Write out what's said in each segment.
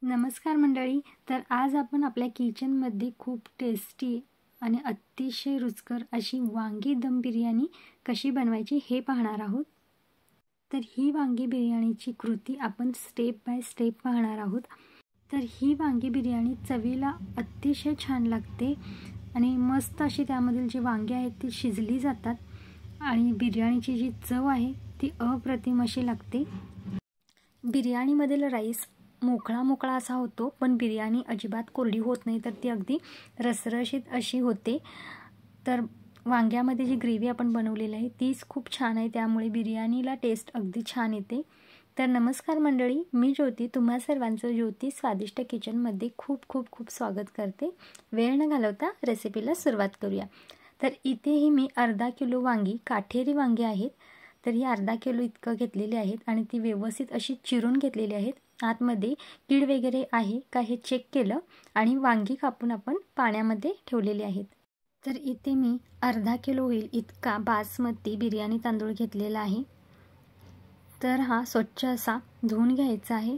नमस्कार मंडळी. तर आज आपण आपल्या किचनमध्ये खूप टेस्टी आणि अतिशय रुचकर अशी वांगी दम बिर्याणी कशी बनवायची हे पाहणार आहोत. तर ही वांगी बिर्याणीची कृती आपण स्टेप बाय स्टेप पाहणार आहोत. तर ही वांगी बिर्याणी चवीला अतिशय छान लागते आणि मस्त अशी त्यामधील जी वांगी आहेत ती शिजली जातात आणि बिर्याणीची जी चव आहे ती अप्रतिम अशी लागते. बिर्याणीमधील राईस मोकळा असा होतो, पण बिर्याणी अजिबात कोरडी होत नाही, तर ती अगदी रसरशीत अशी होते. तर वांग्यामध्ये जी ग्रेव्ही आपण बनवलेली आहे तीच खूप छान आहे, त्यामुळे बिर्याणीला टेस्ट अगदी छान येते. तर नमस्कार मंडळी, मी ज्योती तुम्हा सर्वांचं ज्योती स्वादिष्ट किचनमध्ये खूप खूप खूप स्वागत करते. वेळ न घालवता रेसिपीला सुरुवात करूया. तर इथेही मी अर्धा किलो वांगी, काठेरी वांगी आहेत, तर ही अर्धा किलो इतकं घेतलेली आहेत आणि ती व्यवस्थित अशी चिरून घेतलेली आहेत. आतमध्ये कीड वगैरे आहे का हे चेक केलं आणि वांगी कापून आपण पाण्यामध्ये ठेवलेली आहेत. तर इथे मी अर्धा किलो होईल इतका बासमती बिर्याणी तांदूळ घेतलेला आहे. तर हा स्वच्छ असा धुवून घ्यायचा आहे.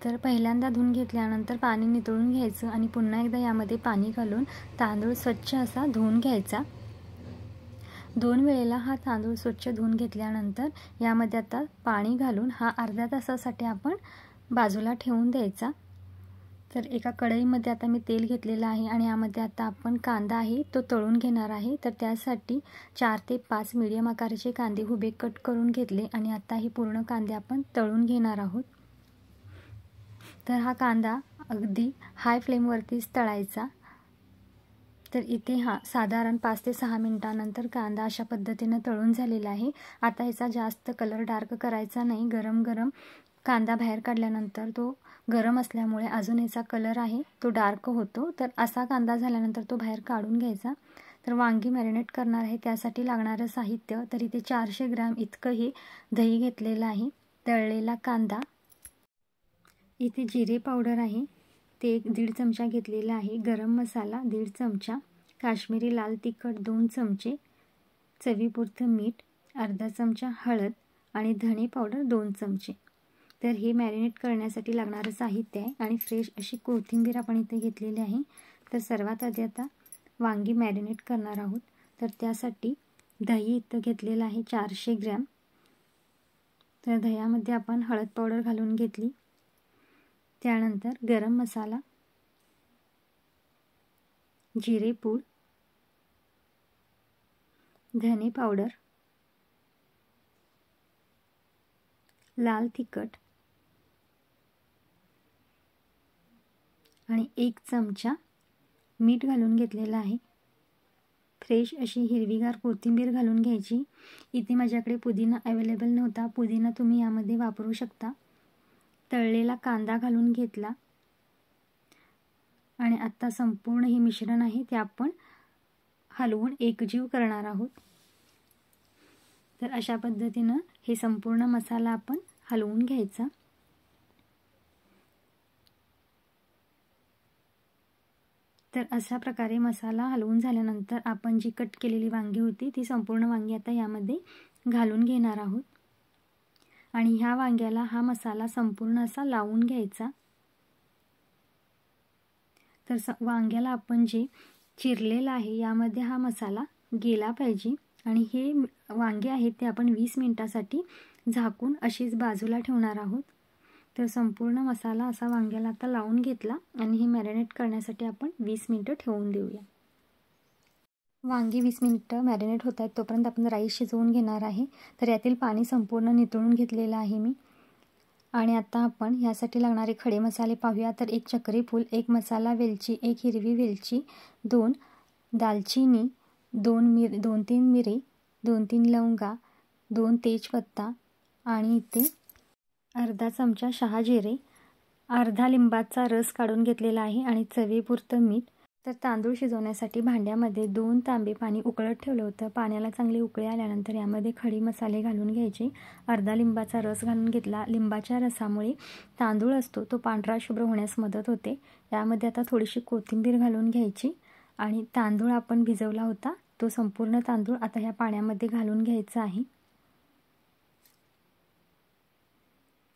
तर पहिल्यांदा धुवून घेतल्यानंतर पाणी नितळून घ्यायचं आणि पुन्हा एकदा यामध्ये पाणी घालून तांदूळ स्वच्छ असा धुवून घ्यायचा. 2 वेळेला हा तांदूळ स्वच्छ धुवून घेतल्यानंतर यामध्ये आता पाणी घालून हा अर्ध्या तासासाठी आपण बाजूला ठेवून द्यायचा. तर एका कढईमध्ये आता मी तेल घेतलेलं आहे आणि यामध्ये आता आपण कांदा आहे तो तळून घेणार आहे. तर त्यासाठी 4 ते 5 मीडियम आकाराचे कांदे उभे कट करून घेतले आणि आता हे पूर्ण कांदे आपण तळून घेणार आहोत. तर हा कांदा अगदी हाय फ्लेमवरतीच तळायचा. तर इथे हा साधारण 5 ते 6 मिनिटांनंतर कांदा अशा पद्धतीने तळून झालेला आहे. आता याचा जास्त कलर डार्क करायचा नाही. गरम कांदा बाहेर काढल्यानंतर तो गरम असल्यामुळे अजून याचा कलर आहे तो डार्क होतो. तर असा कांदा झाल्यानंतर तो बाहेर काढून घ्यायचा. तर वांगी मॅरिनेट करणार आहे त्यासाठी लागणारं साहित्य, तर इथे 400 ग्रॅम इतकं हे दही घेतलेलं आहे, तळलेला कांदा, इथे जिरे पावडर आहे ते 1.5 चमचा घेतलेला आहे, गरम मसाला 1.5 चमचा, काश्मीरी लाल तिखट 2 चमचे, चवीपुरतं मीठ, अर्धा चमचा हळद आणि धणे पावडर 2 चमचे. तर हे मॅरिनेट करण्यासाठी लागणारं साहित्य आहे आणि फ्रेश अशी कोथिंबीर आपण इथे घेतलेली आहे. तर सर्वात आधी आता वांगी मॅरिनेट करणार आहोत. तर त्यासाठी दही इथं घेतलेलं आहे 400 ग्रॅम. तर दह्यामध्ये आपण हळद पावडर घालून घेतली, त्यानंतर गरम मसाला, जिरे पूड, धने पावडर, लाल तिखट आणि 1 चमचा मीठ घालून घेतलेला आहे. फ्रेश अशी हिरवीगार कोथिंबीर घालून घ्यायची. इथे माझ्याकडे पुदिना अवेलेबल नव्हता, पुदिना तुम्ही यामध्ये वापरू शकता. तळलेला कांदा घालून घेतला आणि आता संपूर्ण हे मिश्रण आहे ते आपण हलवून एकजीव करणार आहोत. तर अशा पद्धतीनं हे संपूर्ण मसाला आपण हलवून घ्यायचा. तर अशा प्रकारे मसाला हलवून झाल्यानंतर आपण जी कट केलेली वांगी होती ती संपूर्ण वांगी आता यामध्ये घालून घेणार आहोत आणि ह्या वांग्याला हा मसाला संपूर्ण असा लावून घ्यायचा. तर वांग्याला आपण जे चिरलेलं आहे यामध्ये हा मसाला गेला पाहिजे आणि हे वांगे आहेत ते आपण 20 मिनिटासाठी झाकून अशीच बाजूला ठेवणार आहोत. तर संपूर्ण मसाला असा वांग्याला आता लावून घेतला आणि हे मॅरिनेट करण्यासाठी आपण 20 मिनिटं ठेवून देऊया. वांगी 20 मिनिटं मॅरिनेट होत आहेत तोपर्यंत आपण राईस शिजवून घेणार आहे. तर यातील पाणी संपूर्ण नितळून घेतलेलं आहे मी. आणि आता आपण यासाठी लागणारे खडे मसाले पाहूया. तर 1 चक्री फूल, 1 मसाला वेलची, 1 हिरवी वेलची, 2 दालचिनी, 2-3 मिरी, 2-3 लवंगा, 2 तेजपत्ता आणि इथे अर्धा चमचा शहाजिरे, अर्धा लिंबाचा रस काढून घेतलेला आहे आणि चवीपुरतं मीठ. तर तांदूळ शिजवण्यासाठी भांड्यामध्ये 2 तांबे पाणी उकळत ठेवलं होतं. पाण्याला चांगली उकळी आल्यानंतर यामध्ये खडे मसाले घालून घ्यायचे. अर्धा लिंबाचा रस घालून घेतला. लिंबाच्या रसामुळे तांदूळ असतो तो पांढरा शुभ्र होण्यास मदत होते. यामध्ये आता थोडीशी कोथिंबीर घालून घ्यायची आणि तांदूळ आपण भिजवला होता तो संपूर्ण तांदूळ आता ह्या पाण्यामध्ये घालून घ्यायचा आहे.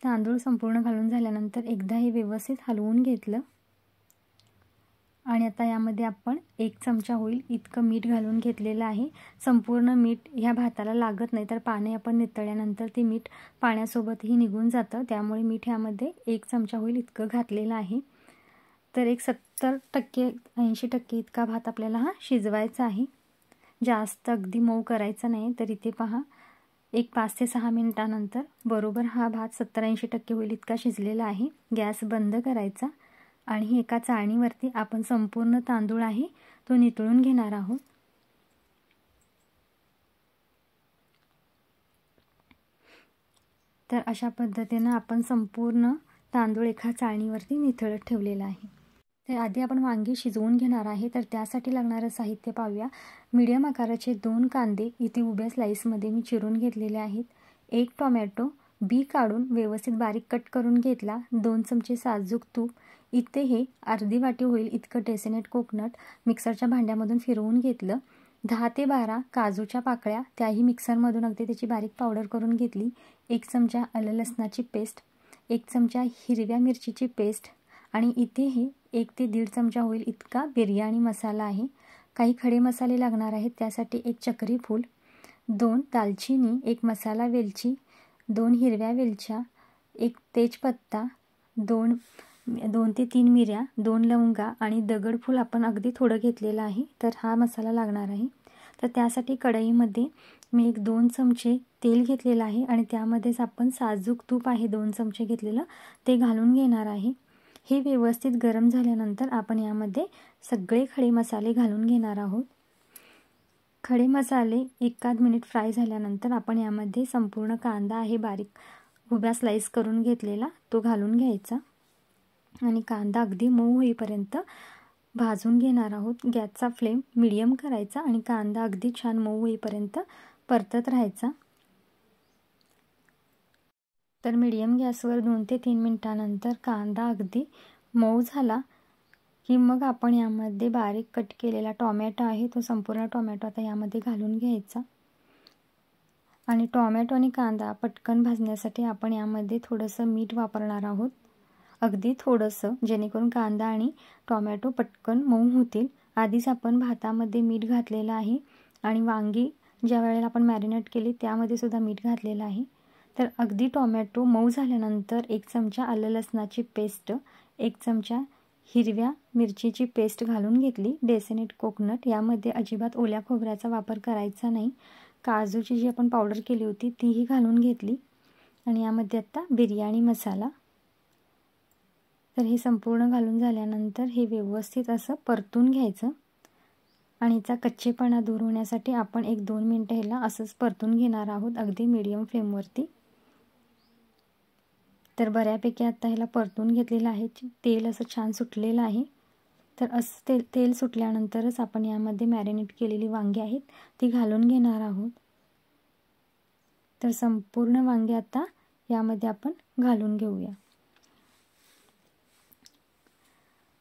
तांदूळ संपूर्ण घालून झाल्यानंतर एकदा हे व्यवस्थित हलवून घेतलं आणि आता यामध्ये आपण 1 चमचा होईल इतकं मीठ घालून घेतलेलं आहे। संपूर्ण मीठ ह्या भाताला लागत नाही, तर पाणी आपण नितळल्यानंतर ते मीठ पाण्यासोबतही निघून जातं, त्यामुळे मीठ यामध्ये 1 चमचा होईल इतकं घातलेलं आहे। तर एक 70% 80% इतका भात आपल्याला हा शिजवायचा आहे, जास्त अगदी मऊ करायचा नाही। तर इथे पहा, एक 5 ते 6 मिनिटानंतर बरोबर हा भात 70-80% होईल इतका शिजलेला आहे। गॅस बंद करायचा आणि एका चाळणीवरती आपण संपूर्ण तांदूळ आहे तो नितळून घेणार आहोत। तर अशा पद्धतीने आपण संपूर्ण तांदूळ एका चाळणीवरती नितळत ठेवलेला आहे। तर आधी आपण वांगी शिजवून घेणार आहे, तर त्यासाठी लागणारं साहित्य पाहूया। मीडियम आकाराचे 2 कांदे इथे उभ्या स्लाइसमध्ये मी चिरून घेतलेले आहेत। 1 टोमॅटो बी काढून व्यवस्थित बारीक कट करून घेतला। 2 चमचे साजूक तूप, इथे हे अर्धी वाटी होईल इतकं डेसिनेट कोकोनट मिक्सरच्या भांड्यामधून फिरवून घेतलं। 10 ते 12 काजूच्या पाकळ्या, त्याही मिक्सरमधून अगदी त्याची बारीक पावडर करून घेतली। 1 चमचा आलं लसणाची पेस्ट, 1 चमचा हिरव्या मिरचीची पेस्ट आणि इथे हे 1 ते 1.5 चमचा होईल इतका बिर्याणी मसाला आहे। काही खडे मसाले लागणार आहेत, त्यासाठी 1 चक्री फूल, 2 दालचिनी, 1 मसाला वेलची, 2 हिरव्या वेलच्या, 1 तेजपत्ता, 2 ते 3 मिऱ्या, 2 लवंगा आणि दगडफूल आपण अगदी थोडं घेतलेलं आहे। तर हा मसाला लागणार आहे। तर त्यासाठी कढईमध्ये मी 1-2 चमचे तेल घेतलेलं आहे आणि त्यामध्येच आपण साजूक तूप आहे 2 चमचे घेतलेलं ते घालून घेणार आहे। हे व्यवस्थित गरम झाल्यानंतर आपण यामध्ये सगळे खडे मसाले घालून घेणार आहोत। खडे मसाले 1 मिनिट फ्राय झाल्यानंतर आपण यामध्ये संपूर्ण कांदा आहे बारीक उभ्या स्लाइस करून घेतलेला तो घालून घ्यायचा आणि कांदा अगदी मऊ होईपर्यंत भाजून घेणार आहोत। गॅसचा फ्लेम मीडियम करायचा आणि कांदा अगदी छान मऊ होईपर्यंत परतत राहायचा। तर मीडियम गॅसवर 2 ते 3 मिनिटानंतर कांदा अगदी मऊ झाला की मग आपण यामध्ये बारीक कट केलेला टोमॅटो आहे तो संपूर्ण टोमॅटो आता यामध्ये घालून घ्यायचा आणि टोमॅटो आणि कांदा पटकन भाजण्यासाठी आपण यामध्ये थोडंसं मीठ वापरणार आहोत, अगदी थोडंसं, जेणेकरून कांदा आणि टोमॅटो पटकन मऊ होतील। आधीच आपण भातामध्ये मीठ घातलेलं आहे आणि वांगी ज्या वेळेला आपण मॅरिनेट केली त्यामध्ये सुद्धा मीठ घातलेलं आहे। तर अगदी टोमॅटो मऊ झाल्यानंतर 1 चमचा आलं लसणाची पेस्ट, 1 चमचा हिरव्या मिरचीची पेस्ट घालून घेतली। डेसिनेट कोकोनट, यामध्ये अजिबात ओल्या खोबऱ्याचा वापर करायचा नाही। काजूची जी आपण पावडर केली होती तीही घालून घेतली आणि यामध्ये आता बिर्याणी मसाला। तर हे संपूर्ण घालून झाल्यानंतर हे व्यवस्थित असं परतून घ्यायचं आणि याचा कच्चेपणा दूर होण्यासाठी आपण 1-2 मिनिटं ह्याला असंच परतून घेणार आहोत अगदी मीडियम फ्लेमवरती। तर बऱ्यापैकी आता ह्याला परतून घेतलेलं आहे, तेल असं छान सुटलेलं आहे। तर असं तेल सुटल्यानंतरच आपण यामध्ये मॅरिनेट केलेली वांगी आहेत ती घालून घेणार आहोत। तर संपूर्ण वांगी आता यामध्ये आपण घालून घेऊया।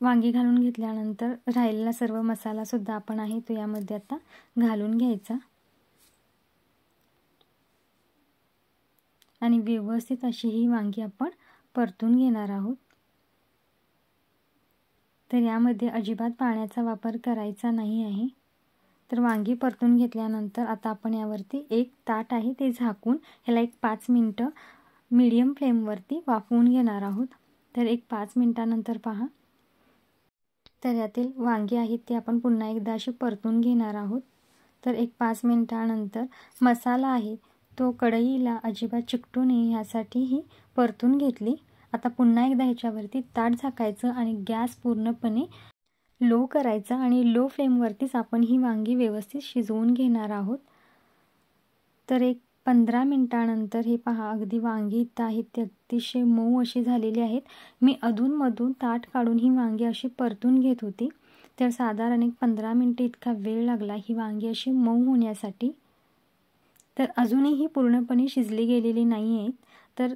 वांगी घालून घेतल्यानंतर राहिलेला सर्व मसाला सुद्धा आपण आहे तो यामध्ये आता घालून घ्यायचा आणि व्यवस्थित अशी ही वांगी आपण परतून घेणार आहोत। तर यामध्ये अजिबात पाण्याचा वापर करायचा नाही आहे। तर वांगी परतून घेतल्यानंतर आता आपण यावरती 1 ताट आहे ते झाकून ह्याला 5 मिनिटं मीडियम फ्लेमवरती वाफवून घेणार आहोत। तर 5 मिनिटानंतर पहा, तर यातील वांगी आहेत ते आपण पुन्हा एकदा अशी परतून घेणार आहोत। तर 5 मिनिटानंतर मसाला आहे तो कढईला अजिबात चिकटू नये यासाठी ही परतून घेतली। आता पुन्हा एकदा ह्याच्यावरती ताट झाकायचं आणि गॅस पूर्णपणे लो करायचा आणि लो फ्लेमवरतीच आपण ही वांगी व्यवस्थित शिजवून घेणार आहोत। तर 15 मिनिटानंतर हे पहा, अगदी वांगी इथं आहेत ते अतिशय मऊ अशी झालेली आहेत। मी अधूनमधून ताट काढून ही वांगी अशी परतून घेत होती, तर साधारण 15 मिनिटे इतका वेळ लागला ही वांगी अशी मऊ होण्यासाठी। तर अजूनही ही पूर्णपणे शिजली गेलेली नाही आहेत, तर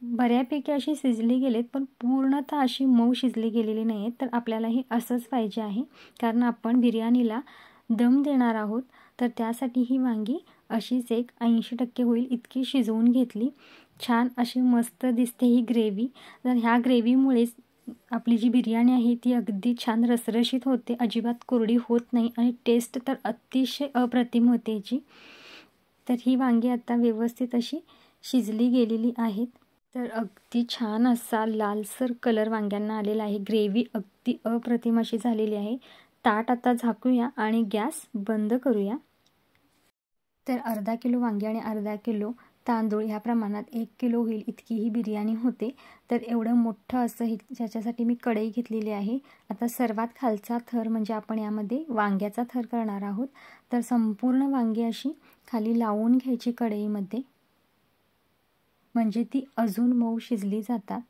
बऱ्यापैकी अशी शिजली गेलेत पण पूर्णतः अशी मऊ शिजली गेलेली नाही आहेत। तर आपल्याला हे असंच पाहिजे आहे, कारण आपण बिर्याणीला दम देणार आहोत। तर त्यासाठी ही वांगी अशीच 80% होईल इतकी शिजवून घेतली। छान अशी मस्त दिसते ही ग्रेव्ही। तर ह्या ग्रेव्हीमुळेच आपली जी बिर्याणी आहे ती अगदी छान रसरशीत होते, अजिबात कोरडी होत नाही आणि टेस्ट तर अतिशय अप्रतिम होते याची। तर ही वांगी आता व्यवस्थित अशी शिजली गेलेली आहेत। तर अगदी छान असा लालसर कलर वांग्यांना आलेला आहे। ग्रेव्ही अगदी अप्रतिम अशी झालेली आहे। ताट आता झाकूया आणि गॅस बंद करूया। तर अर्धा किलो वांगी आणि अर्धा किलो तांदूळ ह्या प्रमाणात 1 किलो होईल इतकी ही बिर्याणी होते। तर एवढं मोठं असं ज्याच्यासाठी मी कढई घेतलेली आहे। आता सर्वात खालचा थर म्हणजे आपण यामध्ये वांग्याचा थर करणार आहोत। तर संपूर्ण वांगी अशी खाली लावून घ्यायची कढईमध्ये, म्हणजे ती अजून मऊ शिजली जातात।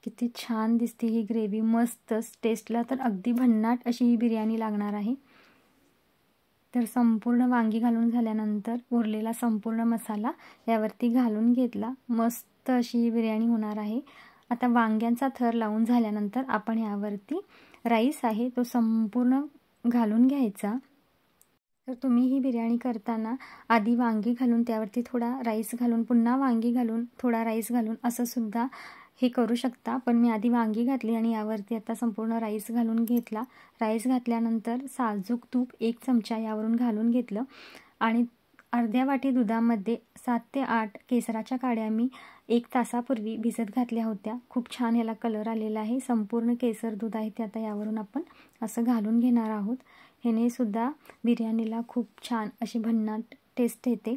किती छान दिसते ही ग्रेव्ही, मस्तच टेस्टला तर अगदी भन्नाट अशी ही बिर्याणी लागणार आहे। तर संपूर्ण वांगी घालून झाल्यानंतर उरलेला संपूर्ण मसाला यावरती घालून घेतला। मस्त अशी ही बिर्याणी होणार आहे। आता वांग्यांचा थर लावून झाल्यानंतर आपण यावरती राईस आहे तो संपूर्ण घालून घ्यायचा। तर तुम्ही ही बिर्याणी करताना आधी वांगी घालून त्यावरती थोडा राईस घालून पुन्हा वांगी घालून थोडा राईस घालून असं सुद्धा हे करू शकता। पण मी आधी वांगी घातली आणि यावरती आता संपूर्ण राईस घालून घेतला। राईस घातल्यानंतर साजूक तूप 1 चमचा यावरून घालून घेतलं आणि अर्ध्या वाटी दुधामध्ये 7 ते 8 केसराच्या काड्या मी 1 तासापूर्वी भिजत घातल्या होत्या। खूप छान याला कलर आलेला आहे। संपूर्ण केसर दूध आहे ते आता यावरून आपण असं घालून घेणार आहोत। ह्याने सुद्धा बिर्याणीला खूप छान अशी भन्नाट टेस्ट येते।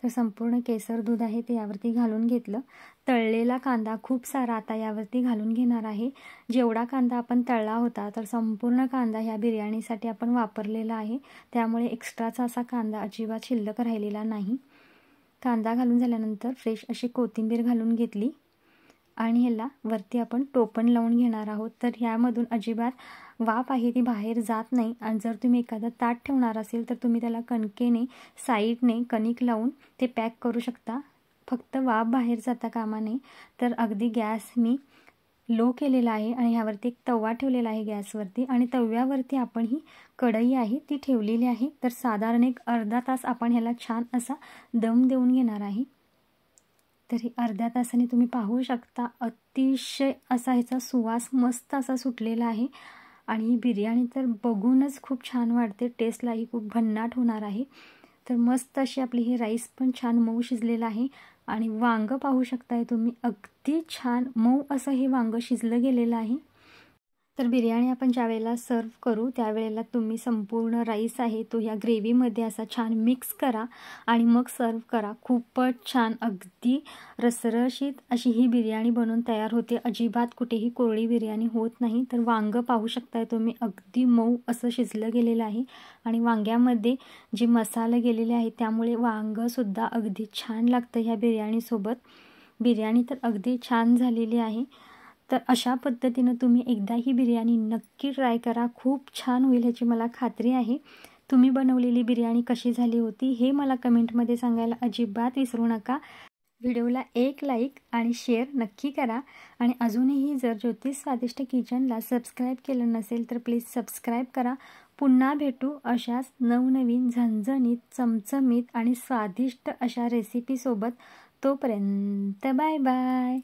तर संपूर्ण केसर दूध आहे ते यावरती घालून घेतलं। तळलेला कांदा खूप सारा आता यावरती घालून घेणार आहे। जेवढा कांदा आपण तळला होता तर संपूर्ण कांदा ह्या बिर्याणीसाठी आपण वापरलेला आहे, त्यामुळे एक्स्ट्राचा असा कांदा अजिबात शिल्लक राहिलेला नाही। कांदा घालून झाल्यानंतर फ्रेश अशी कोथिंबीर घालून घेतली आणि ह्याला वरती आपण टोपण लावून घेणार आहोत। तर ह्यामधून अजिबात वाफ आहे ती बाहेर जात नाही आणि जर तुम्ही एखादं ताट ठेवणार असेल तर तुम्ही त्याला कणकेने साईडने कणिक लावून ते पॅक करू शकता, फक्त वाफ बाहेर जाता कामा नये। तर अगदी गॅस मी लो केलेला आहे आणि ह्यावरती एक तवा ठेवलेला आहे गॅसवरती आणि तव्यावरती आपण ही कढई आहे ती ठेवलेली आहे। तर साधारण एक अर्धा तास आपण ह्याला छान असा दम देऊन घेणार आहे। तर ही अर्ध्या तासाने तुम्ही पाहू शकता अतिशय असा ह्याचा सुवास मस्त असा सुटलेला आहे आणि ही बिर्याणी तर बघूनच खूप छान वाटते, टेस्टलाही खूप भन्नाट होणार आहे। तर मस्त अशी आपली ही राईस पण छान मऊ शिजलेला आहे आणि वांग पाहू शकताय तुम्ही अगदी छान मऊ असं हे वांग शिजलं गेलेलं आहे। तर बिर्याणी आपण ज्यावेळेला सर्व करू त्यावेळेला तुम्ही संपूर्ण राईस आहे तो ह्या ग्रेव्हीमध्ये असा छान मिक्स करा आणि मग सर्व करा। खूपच छान अगदी रसरशीत अशी ही बिर्याणी बनवून तयार होते, अजिबात कुठेही कोरडी बिर्याणी होत नाही। तर वांग पाहू शकताय तुम्ही अगदी मऊ असं शिजलं गेलेलं आहे आणि वांग्यामध्ये जे मसाले गेलेले आहेत त्यामुळे वांगसुद्धा अगदी छान लागतं ह्या बिर्याणीसोबत। बिर्याणी तर अगदी छान झालेली आहे। तर अशा पद्धतीनं तुम्ही एकदा ही बिर्याणी नक्की ट्राय करा, खूप छान होईल ह्याची मला खात्री आहे। तुम्ही बनवलेली बिर्याणी कशी झाली होती हे मला कमेंटमध्ये सांगायला अजिबात विसरू नका। व्हिडिओला एक लाईक आणि शेअर नक्की करा आणि अजूनही जर ज्योतिष स्वादिष्ट किचनला सबस्क्राईब केलं नसेल तर प्लीज सबस्क्राईब करा। पुन्हा भेटू अशाच नवनवीन झणझणीत चमचमीत आणि स्वादिष्ट अशा रेसिपीसोबत। तोपर्यंत बाय बाय।